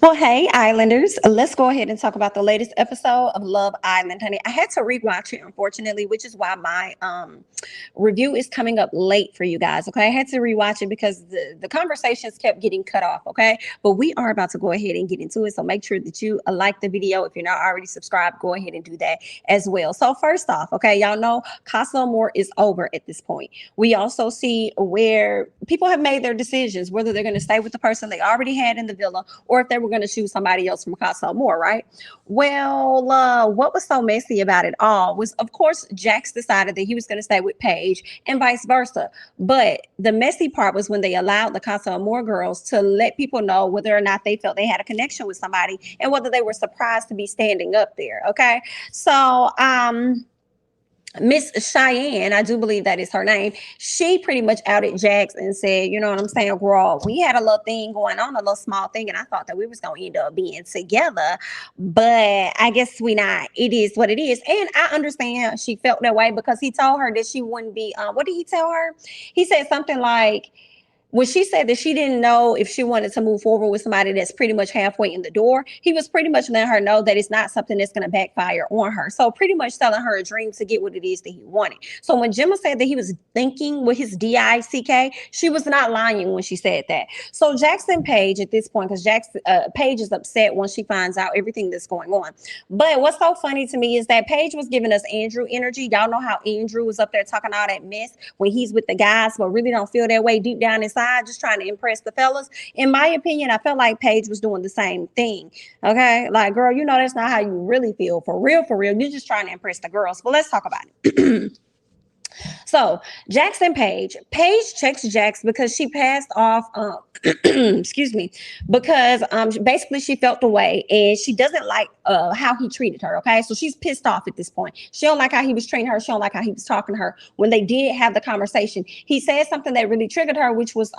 Well, hey, Islanders, let's go ahead and talk about the latest episode of Love Island, honey. I had to rewatch it, unfortunately, which is why my review is coming up late for you guys. Okay, I had to rewatch it because the conversations kept getting cut off. Okay, but we are about to go ahead and get into it. So make sure that you like the video. If you're not already subscribed, go ahead and do that as well. So first off, okay, y'all know Casa Amor is over at this point. We also see where people have made their decisions, whether they're going to stay with the person they already had in the villa or if they were going to choose somebody else from Casa Amor, right? Well, what was so messy about it all was, of course, Jax decided that he was going to stay with Paige and vice versa. But the messy part was when they allowed the Casa Amor girls to let people know whether or not they felt they had a connection with somebody and whether they were surprised to be standing up there. Okay. So, Miss Cheyenne, I do believe that is her name. She pretty much outed Jax and said, you know what I'm saying, girl, we had a little thing going on, a little small thing, and I thought that we was gonna end up being together, but I guess we not. It is what it is, and I understand she felt that way because he told her that she wouldn't be. What did he tell her? He said something like, when she said that she didn't know if she wanted to move forward with somebody that's pretty much halfway in the door, he was pretty much letting her know that it's not something that's going to backfire on her. So pretty much telling her a dream to get what it is that he wanted. So when Gemma said that he was thinking with his DICK, she was not lying when she said that. So Jackson Paige at this point, because Paige is upset once she finds out everything that's going on. But what's so funny to me is that Paige was giving us Andrew energy. Y'all know how Andrew was up there talking all that mess when he's with the guys, but really don't feel that way deep down inside, just trying to impress the fellas. In my opinion, I felt like Paige was doing the same thing. Okay, like, girl, you know that's not how you really feel. For real, for real. You're just trying to impress the girls. But let's talk about it. So Jackson Paige checks Jax because she passed off excuse me, because basically she felt the way and she doesn't like how he treated her. Okay, so she's pissed off at this point. She don't like how he was treating her. She don't like how he was talking to her. When they did have the conversation, he said something that really triggered her, which was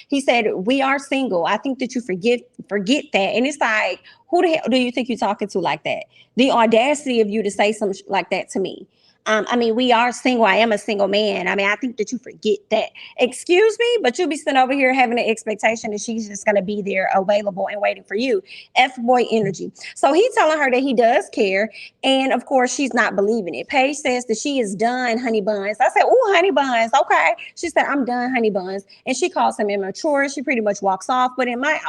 he said, we are single. I think that you forget that. And it's like, who the hell do you think you're talking to like that? The audacity of you to say something like that to me. I mean, we are single. I am a single man. I mean, I think that you forget that. Excuse me, but you'll be sitting over here having an expectation that she's just going to be there available and waiting for you. F boy energy. So he's telling her that he does care. And of course, she's not believing it. Paige says that she is done, honey buns. I said, oh, honey buns. Okay. She said, I'm done, honey buns. And she calls him immature. She pretty much walks off. But in my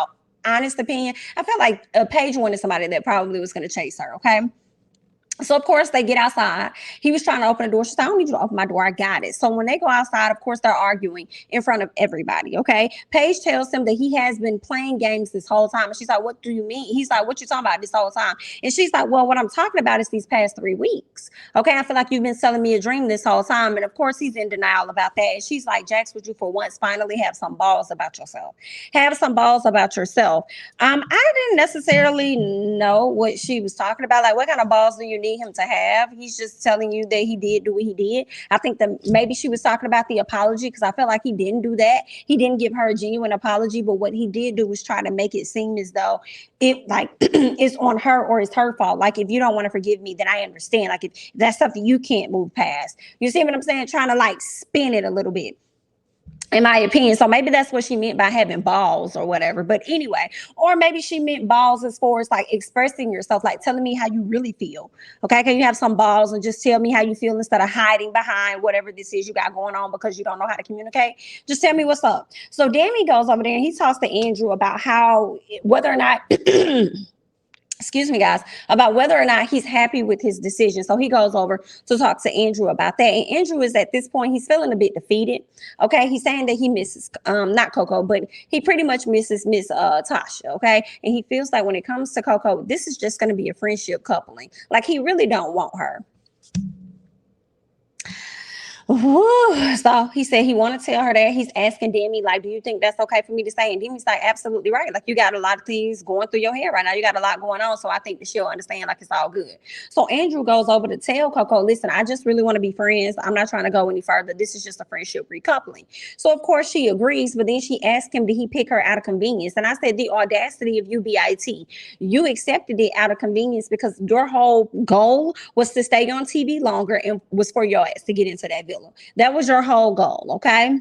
honest opinion, I felt like Paige wanted somebody that probably was going to chase her. Okay. So, of course, they get outside. He was trying to open the door. She said, I don't need you to open my door. I got it. So when they go outside, of course, they're arguing in front of everybody, okay? Paige tells him that he has been playing games this whole time. And she's like, what do you mean? He's like, what you talking about this whole time? And she's like, well, what I'm talking about is these past 3 weeks, okay? I feel like you've been selling me a dream this whole time. And, of course, he's in denial about that. And she's like, Jax, would you for once finally have some balls about yourself? Have some balls about yourself. I didn't necessarily know what she was talking about. Like, what kind of balls do you need him to have? He's just telling you that he did do what he did. I think that maybe she was talking about the apology because I felt like he didn't do that. He didn't give her a genuine apology, but what he did do was try to make it seem as though it like it's on her or it's her fault. Like, if you don't want to forgive me, then I understand. Like, if that's something you can't move past. You see what I'm saying? Trying to like spin it a little bit, in my opinion. So maybe that's what she meant by having balls or whatever. But anyway, or maybe she meant balls as far as like expressing yourself, like telling me how you really feel. Okay, can you have some balls and just tell me how you feel instead of hiding behind whatever this is you got going on because you don't know how to communicate? Just tell me what's up. So Dami goes over there and he talks to Andrew about how, whether or not excuse me, guys, about whether or not he's happy with his decision. So he goes over to talk to Andrew about that. And Andrew is at this point, he's feeling a bit defeated. Okay. He's saying that he misses, not Coco, but he pretty much misses Miss Tasha. Okay. And he feels like when it comes to Coco, this is just going to be a friendship coupling. Like, he really don't want her. Woo. So he said he want to tell her that. He's asking Demi, like, do you think that's okay for me to say? And Demi's like, absolutely right. Like, you got a lot of things going through your head right now. You got a lot going on. So I think that she'll understand, like, it's all good. So Andrew goes over to tell Coco, listen, I just really want to be friends. I'm not trying to go any further. This is just a friendship recoupling. So, of course, she agrees. But then she asked him, did he pick her out of convenience? And I said, the audacity of you, BIT. You accepted it out of convenience because your whole goal was to stay on TV longer and was for your ass to get into that villa. That was your whole goal, okay?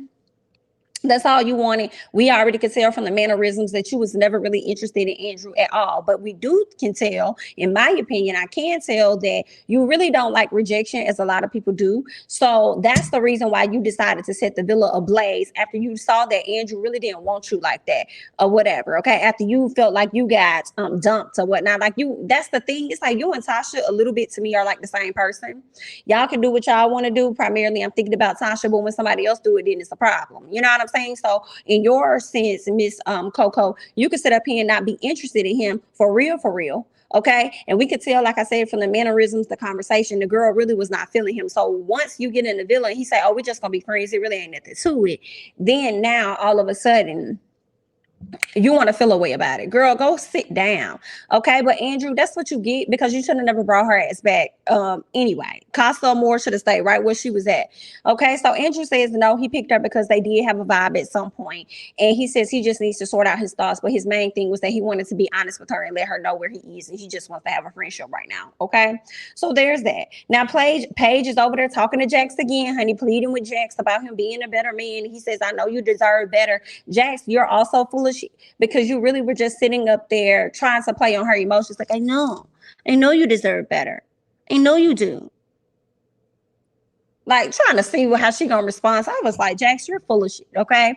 That's all you wanted. We already could tell from the mannerisms that you was never really interested in Andrew at all. But we can tell, in my opinion, I can tell that you really don't like rejection, as a lot of people do. So that's the reason why you decided to set the villa ablaze after you saw that Andrew really didn't want you like that or whatever. Okay, after you felt like you got dumped or whatnot. Like you, that's the thing. It's like you and Tasha a little bit to me are like the same person. Y'all can do what y'all want to do. Primarily, I'm thinking about Tasha, but when somebody else do it, then it's a problem. You know what I'm saying? So, in your sense, Miss Coco, you could sit up here and not be interested in him for real, for real. Okay. And we could tell, like I said, from the mannerisms, the conversation, the girl really was not feeling him. So once you get in the villa and he say, oh, we're just gonna be friends, it really ain't nothing to it. Then now all of a sudden you want to feel a way about it. Girl, go sit down. Okay. But Andrew, that's what you get because you should have never brought her ass back. Anyway, Casa Amor should have stayed right where she was at. Okay. So Andrew says no, he picked her because they did have a vibe at some point. And he says he just needs to sort out his thoughts. But his main thing was that he wanted to be honest with her and let her know where he is. And he just wants to have a friendship right now. Okay. So there's that. Now, Paige is over there talking to Jax again, honey, pleading with Jax about him being a better man. He says, I know you deserve better. Jax, you're also full of shit because you really were just sitting up there trying to play on her emotions. Like, I know you deserve better. I know you do. Like trying to see how she gonna respond. So I was like, Jax, you're full of shit. Okay.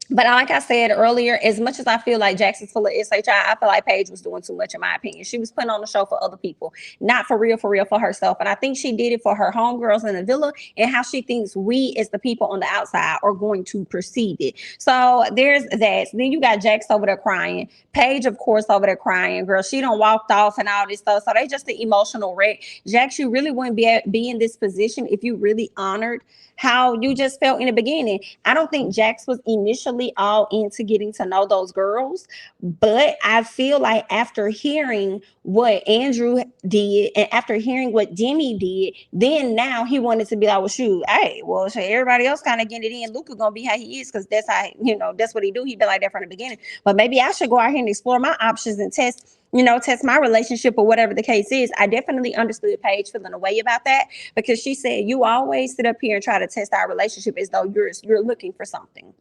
But like I said earlier, as much as I feel like Jax is full of SHI, I feel like Paige was doing too much, in my opinion. She was putting on the show for other people, not for real for herself. And I think she did it for her homegirls in the villa and how she thinks we as the people on the outside are going to perceive it. So there's that. Then you got Jax over there crying. Paige, of course, over there crying. Girl, she done walked off and all this stuff. So they just the emotional wreck. Jax, you really wouldn't be in this position if you really honored how you just felt in the beginning. I don't think Jax was initially all into getting to know those girls, but I feel like after hearing what Andrew did and after hearing what Demi did, then now he wanted to be like, well, shoot, hey, well, so everybody else kind of getting it in. Luca gonna be how he is because that's how, that's what he do. He been like that from the beginning. But maybe I should go out here and explore my options and test my relationship or whatever the case is. I definitely understood Paige feeling a way about that because she said, you always sit up here and try to test our relationship as though you're looking for something.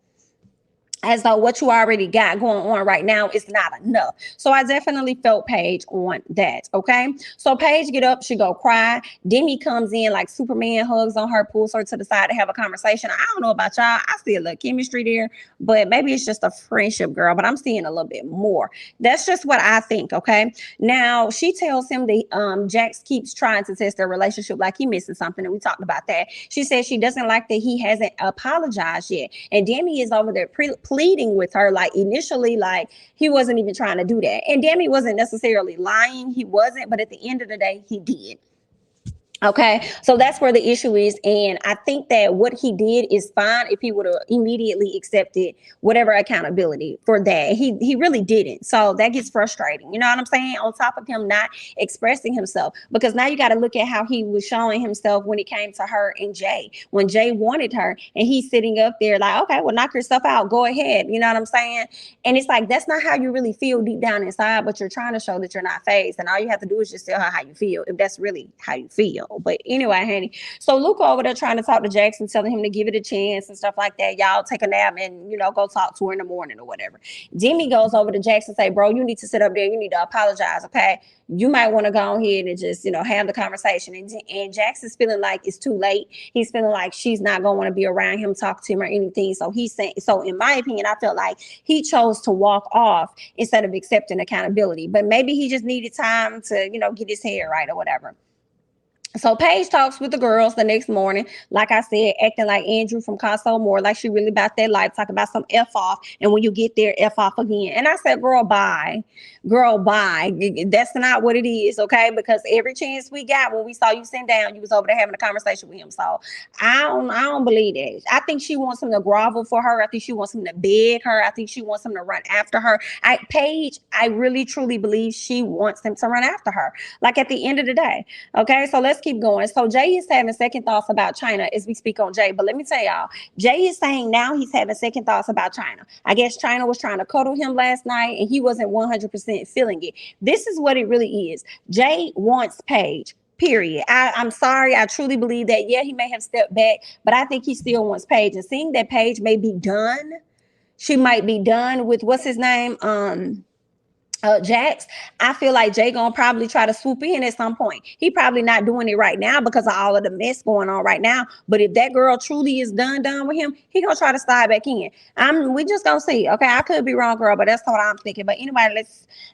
As though what you already got going on right now is not enough. So I definitely felt Paige on that. Okay. So Paige get up, she go cry. Demi comes in like Superman, hugs on her, pulls her to the side to have a conversation. I don't know about y'all. I see a little chemistry there, but maybe it's just a friendship, girl. But I'm seeing a little bit more. That's just what I think. Okay. Now she tells him that Jax keeps trying to test their relationship like he missing something. And we talked about that. She says she doesn't like that he hasn't apologized yet. And Demi is over there pleading with her, like initially, like he wasn't even trying to do that. And Demi wasn't necessarily lying. He wasn't, but at the end of the day, he did. Okay, so that's where the issue is. And I think that what he did is fine if he would have immediately accepted whatever accountability for that. He really didn't. So that gets frustrating. You know what I'm saying? On top of him not expressing himself. Because now you got to look at how he was showing himself when it came to her and Jay. When Jay wanted her and he's sitting up there like, okay, well, knock yourself out. Go ahead. You know what I'm saying? And it's like, that's not how you really feel deep down inside, but you're trying to show that you're not phased. And all you have to do is just tell her how you feel, if that's really how you feel. But anyway, honey. So Luca over there trying to talk to Jackson, telling him to give it a chance and stuff like that. Y'all take a nap and, go talk to her in the morning or whatever. Demi goes over to Jackson and say, bro, you need to sit up there. You need to apologize, okay? You might want to go ahead and just, have the conversation. And Jackson's feeling like it's too late. He's feeling like she's not going to want to be around him, talk to him or anything. So he's saying, so in my opinion, I felt like he chose to walk off instead of accepting accountability. But maybe he just needed time to, get his head right or whatever. So Paige talks with the girls the next morning, like I said, acting like Andrew from Casa Amor, like she really about that life, talking about some F off. And when you get there, F off again. And I said, girl, bye. Girl, bye. That's not what it is, okay? Because every chance we got when we saw you sitting down, you was over there having a conversation with him. So I don't believe that. I think she wants him to grovel for her. I think she wants him to beg her. I think she wants him to run after her. Paige, I really, truly believe she wants him to run after her. Like at the end of the day, okay? So let's keep going. So Jay is having second thoughts about China as we speak on Jay. But let me tell y'all, Jay is saying now he's having second thoughts about China. I guess China was trying to cuddle him last night and he wasn't 100% feeling it. This is what it really is. Jay wants Paige. Period. I'm sorry. I truly believe that. Yeah, he may have stepped back, but I think he still wants Paige. And seeing that Paige may be done, she might be done with what's his name? Jax. I feel like Jay gonna probably try to swoop in at some point. He probably not doing it right now because of all of the mess going on right now. But if that girl truly is done with him, he gonna try to slide back in. We just gonna see. Okay, I could be wrong, girl, but that's what I'm thinking. But anyway,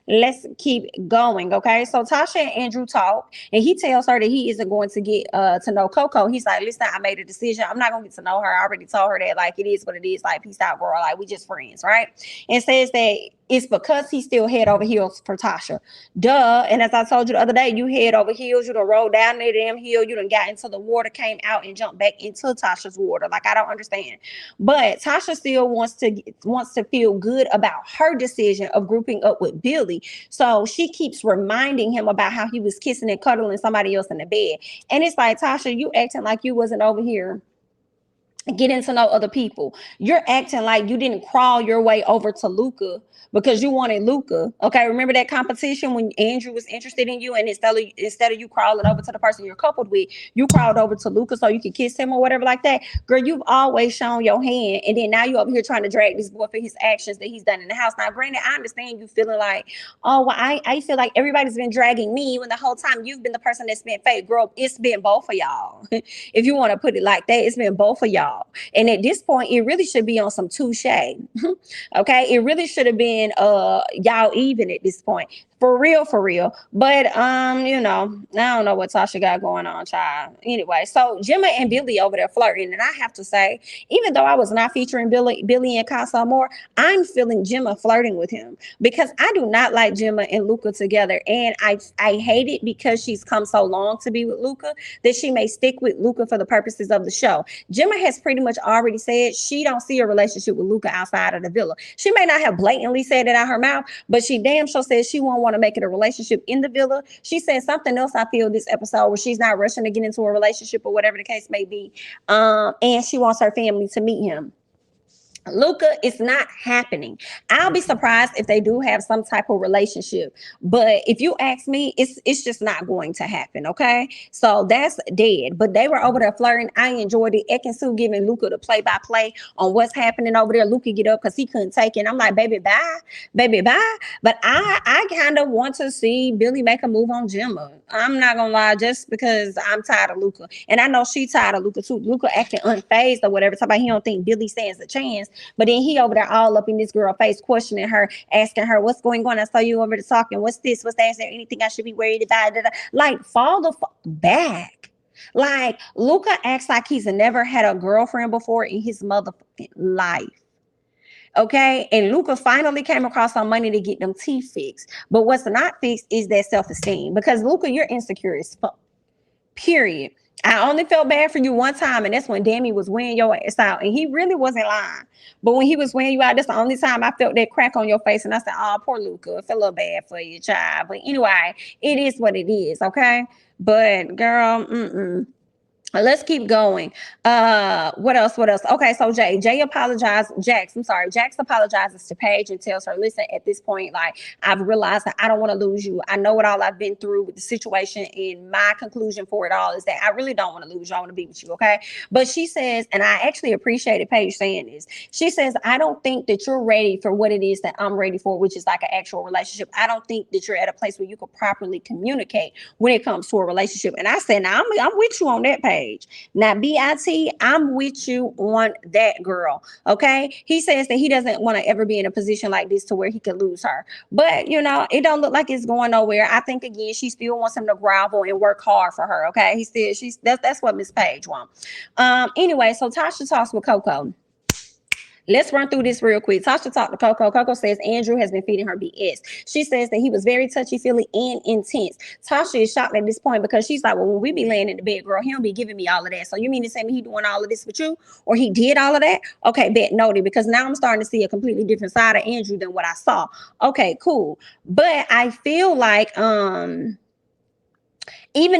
let's keep going. Okay, so Tasha and Andrew talk, and he tells her that he isn't going to get to know Coco. He's like, listen, I made a decision. I'm not gonna get to know her. I already told her that like it is what it is. Like peace out, girl. Like we just friends, right? And says that it's because he's still head over heels for Tasha. Duh. And as I told you the other day, you head over heels, you done rolled down that damn hill, you done got into the water, came out and jumped back into Tasha's water. Like, I don't understand. But Tasha still wants to feel good about her decision of grouping up with Billy. So she keeps reminding him about how he was kissing and cuddling somebody else in the bed. And it's like, Tasha, you acting like you wasn't over here getting to know other people. You're acting like you didn't crawl your way over to Luca because you wanted Luca. Okay, remember that competition when Andrew was interested in you, and instead of you crawling over to the person you're coupled with, you crawled over to Luca so you could kiss him or whatever like that. Girl, you've always shown your hand, and then now you're over here trying to drag this boy for his actions that he's done in the house. Now, granted, I understand you feeling like, oh, well, I feel like everybody's been dragging me when the whole time you've been the person that's been fake. Girl, it's been both of y'all. If you want to put it like that, it's been both of y'all. And at this point, it really should be on some touche. Okay, it really should have been y'all even at this point. For real. But I don't know what Tasha got going on, child. Anyway, so Gemma and Billy over there flirting, and I have to say, even though I was not featuring Billy and Casa Amor, I'm feeling Gemma flirting with him because I do not like Gemma and Luca together, and I hate it because she's come so long to be with Luca that she may stick with Luca for the purposes of the show. Gemma has pretty much already said she don't see a relationship with Luca outside of the villa. She may not have blatantly said it out her mouth, but she damn sure said she won't want to make it a relationship in the villa. She said something else, I feel, this episode where she's not rushing to get into a relationship or whatever the case may be. And she wants her family to meet him. Luca, it's not happening. I'll be surprised if they do have some type of relationship, but if you ask me, it's just not going to happen. Okay, so that's dead. But they were over there flirting. I enjoyed it. Ekin-Su giving Luca the play-by-play on what's happening over there. Luca get up because he couldn't take it. And I'm like, baby, bye. But I kind of want to see Billy make a move on Gemma. I'm not gonna lie, just because I'm tired of Luca, and I know she tired of Luca too. Luca acting unfazed or whatever. Talking about he don't think Billy stands a chance. But then he over there all up in this girl face, questioning her, asking her, what's going on? I saw you over there talking. What's this? What's that? Is there anything I should be worried about? Like, fall the fuck back. Like, Luca acts like he's never had a girlfriend before in his motherfucking life. Okay, and Luca finally came across some money to get them teeth fixed. But what's not fixed is that self-esteem. Because Luca, you're insecure as fuck. Period. I only felt bad for you one time, and that's when Dami was wearing your ass out, and he really wasn't lying. But when he was wearing you out, that's the only time I felt that crack on your face, and I said, oh, poor Luca. I feel a little bad for you, child. But anyway, it is what it is, okay? But, girl, let's keep going. What else? Okay, so Jax apologizes to Paige and tells her, listen, at this point, like, I've realized that I don't want to lose you. I know what all I've been through with the situation, and my conclusion for it all is that I really don't want to lose you. I want to be with you, okay? But she says, and I actually appreciated Paige saying this, she says, I don't think that you're ready for what it is that I'm ready for, which is like an actual relationship. I don't think that you're at a place where you can properly communicate when it comes to a relationship. And I said, now I'm with you on that page. Now, BIT, I'm with you on that, girl. Okay. He says that he doesn't want to ever be in a position like this to where he could lose her. But, it don't look like it's going nowhere. I think, again, she still wants him to grovel and work hard for her. Okay. That's what Miss Paige wants. Anyway, so Tasha talks with Coco. Let's run through this real quick. Tasha talked to Coco. Coco says Andrew has been feeding her BS. She says that he was very touchy-feely and intense. Tasha is shocked at this point because she's like, well, when we be laying in the bed, girl, he don't be giving me all of that. So you mean to say he doing all of this with you? Or he did all of that? Okay, bet noted, because now I'm starting to see a completely different side of Andrew than what I saw. Okay, cool. But I feel like even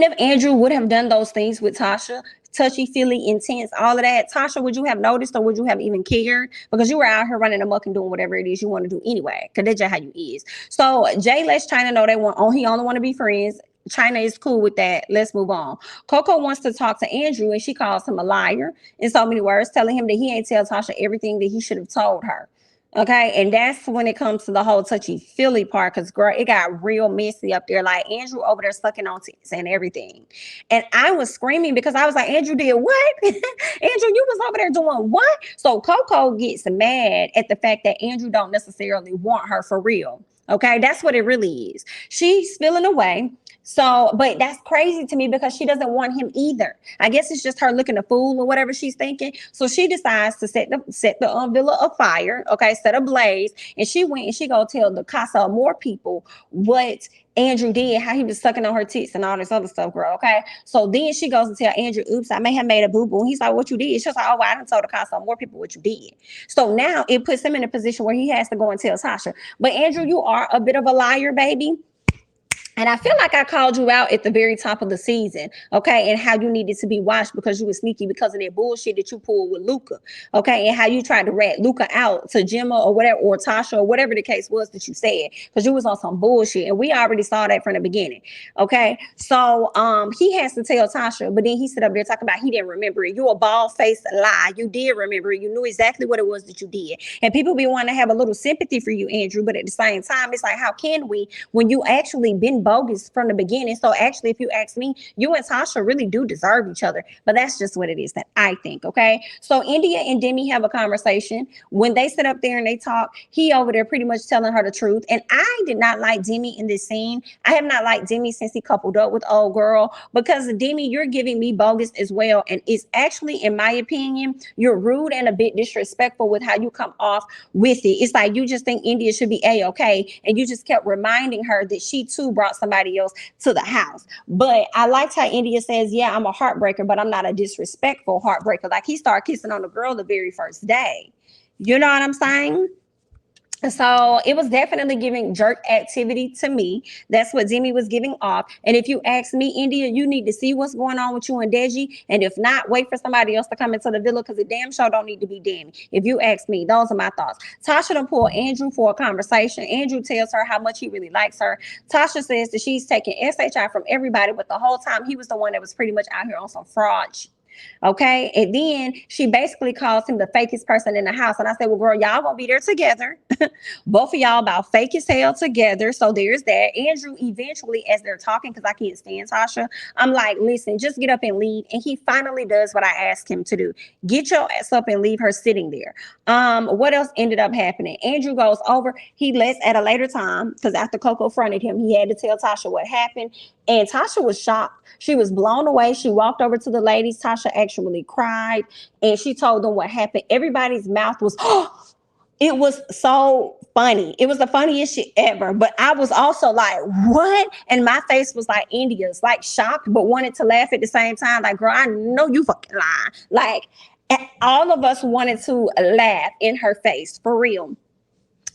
if Andrew would have done those things with Tasha, touchy-feely, intense, all of that, Tasha, would you have noticed or would you have even cared? Because you were out here running amok and doing whatever it is you want to do anyway, because that's just how you is. So Jay lets China know he only want to be friends. China is cool with that. Let's move on. Coco wants to talk to Andrew and she calls him a liar in so many words, telling him that he ain't tell Tasha everything that he should have told her. Okay, and that's when it comes to the whole touchy feely part, because girl, it got real messy up there. Like Andrew over there sucking on tits and everything, and I was screaming because I was like, Andrew did what? Andrew, you was over there doing what? So Coco gets mad at the fact that Andrew don't necessarily want her for real. Okay, that's what it really is. She's feeling away. So, but that's crazy to me because she doesn't want him either. I guess it's just her looking a fool or whatever she's thinking. So she decides to set the villa afire, okay, set ablaze, and she went and she go tell the Casa Amor people what Andrew did, how he was sucking on her tits and all this other stuff, girl. Okay, so then she goes and tell Andrew, "Oops, I may have made a boo boo." He's like, "What you did?" She's like, "Oh, well, I done told the Casa Amor people what you did." So now it puts him in a position where he has to go and tell Tasha. But Andrew, you are a bit of a liar, baby. And I feel like I called you out at the very top of the season, okay, and how you needed to be watched because you were sneaky because of that bullshit that you pulled with Luca, okay, and how you tried to rat Luca out to Gemma or whatever, or Tasha, or whatever the case was that you said, because you was on some bullshit, and we already saw that from the beginning, okay. So he has to tell Tasha, but then he sit up there talking about he didn't remember it. You a bald-faced lie. You did remember it. You knew exactly what it was that you did, and people be wanting to have a little sympathy for you, Andrew, but at the same time, it's like, how can we when you actually been bogus from the beginning? So actually, if you ask me, you and Tasha really do deserve each other, but that's just what it is that I think, okay? So Indiyah and Dami have a conversation. When they sit up there and they talk, he over there pretty much telling her the truth, and I did not like Dami in this scene. I have not liked Dami since he coupled up with old girl, because Dami, you're giving me bogus as well, and it's actually, in my opinion, you're rude and a bit disrespectful with how you come off with it. It's like you just think Indiyah should be A-okay, and you just kept reminding her that she too brought somebody else to the house. But I liked how Indiyah says, yeah, I'm a heartbreaker, but I'm not a disrespectful heartbreaker. Like he started kissing on the girl the very first day. You know what I'm saying? So it was definitely giving jerk activity to me. That's what Dami was giving off. And if you ask me, Indiyah, you need to see what's going on with you and Deji. And if not, wait for somebody else to come into the villa, because the damn show don't need to be Dami. If you ask me, those are my thoughts. Tasha done pulled Andrew for a conversation. Andrew tells her how much he really likes her. Tasha says that she's taking SHI from everybody, but the whole time he was the one that was pretty much out here on some fraud. Okay, and then she basically calls him the fakest person in the house. And I said, well, girl, y'all gonna be there together. Both of y'all about fake as hell together. So there's that. Andrew, eventually, as they're talking, because I can't stand Tasha, I'm like, listen, just get up and leave. And he finally does what I asked him to do. Get your ass up and leave her sitting there. What else ended up happening? Andrew goes over. He lets at a later time, because after Coco fronted him, he had to tell Tasha what happened. And Tasha was shocked. She was blown away. She walked over to the ladies. Tasha actually cried, and she told them what happened. Everybody's mouth was, it was so funny. It was the funniest shit ever. But I was also like, what? And my face was like Indiyah's, like shocked, but wanted to laugh at the same time. Like, girl, I know you fucking lying. Like, all of us wanted to laugh in her face, for real.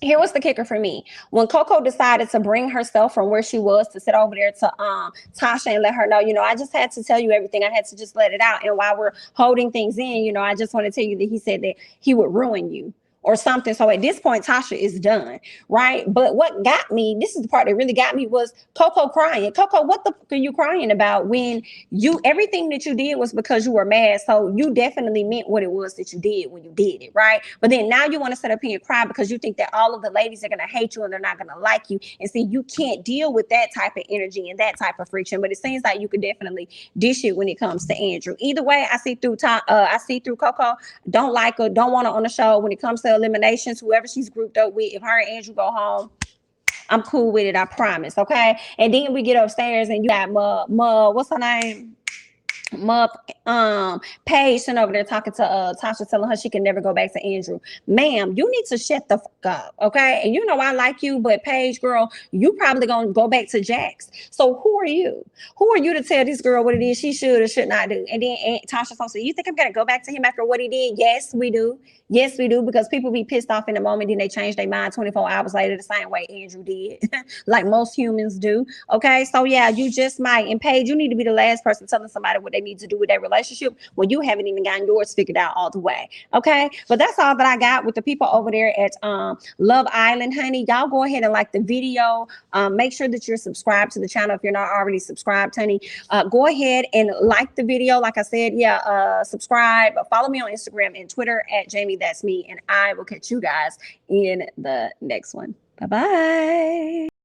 Here was the kicker for me. When Coco decided to bring herself from where she was to sit over there to Tasha and let her know, you know, I just had to tell you everything. I had to just let it out. And while we're holding things in, you know, I just want to tell you that he said that he would ruin you or something. So at this point, Tasha is done, right? But what got me, this is the part that really got me, was Coco crying. Coco, what the fuck are you crying about when everything that you did was because you were mad? So you definitely meant what it was that you did when you did it, right? But then now you want to sit up here and cry because you think that all of the ladies are going to hate you and they're not going to like you. And see, you can't deal with that type of energy and that type of friction. But it seems like you could definitely dish it when it comes to Andrew. Either way, I see through Coco. Don't like her, don't want her on the show. When it comes to eliminations, whoever she's grouped up with, if her and Andrew go home, I'm cool with it, I promise, okay? And then we get upstairs and you got what's her name? Paige sitting over there talking to Tasha, telling her she can never go back to Andrew. Ma'am, you need to shut the fuck up, okay? And you know I like you, but Paige, girl, you probably gonna go back to Jacques. So who are you? Who are you to tell this girl what it is she should or should not do? And then Tasha's gonna say, you think I'm gonna go back to him after what he did? Yes, we do. Yes, we do, because people be pissed off in the moment, then they change their mind 24 hours later the same way Andrew did, like most humans do, okay? So yeah, you just might. And Paige, you need to be the last person telling somebody what they need to do with their relationship when you haven't even gotten yours figured out all the way. Okay, but that's all that I got with the people over there at Love Island, honey. Y'all go ahead and like the video. Make sure that you're subscribed to the channel if you're not already subscribed, honey. Go ahead and like the video. Like I said, subscribe. Follow me on Instagram and Twitter at jamithatsme, and I will catch you guys in the next one. Bye-bye.